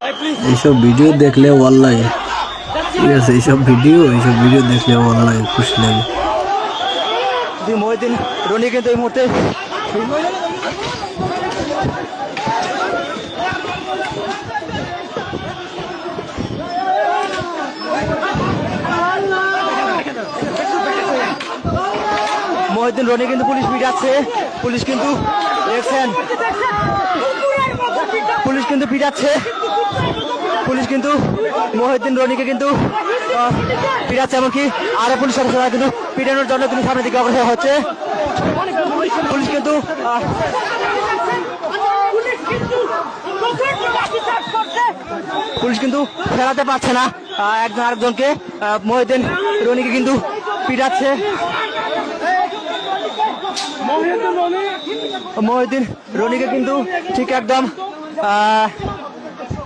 এইসব ভিডিও দেখলে ওয়াল্লাহি ঠিক আছে, এইসব ভিডিও দেখলে ওয়াল্লাহি খুশি লাগে। মহিউদ্দিন রনি কিন্তু এই মুহূর্তে মহিউদ্দিন রনি কিন্তু পুলিশ পিটাচ্ছে, পুলিশ কিন্তু দেখছেন পুলিশ কিন্তু পিটাচ্ছে, পুলিশ কিন্তু মহিউদ্দিন রনিকে কিন্তু পিটাচ্ছে, এমনকি আরো পুলিশ সদস্যরা কিন্তু পিটানোর জন্য কিন্তু সামনের দিকে অগ্রসর হচ্ছে। পুলিশ কিন্তু ফেরাতে পারছে না একজন আরেকজনকে, মহিউদ্দিন রনিকে কিন্তু পিটাচ্ছে। মহিউদ্দিন রনিকে কিন্তু ঠিক একদম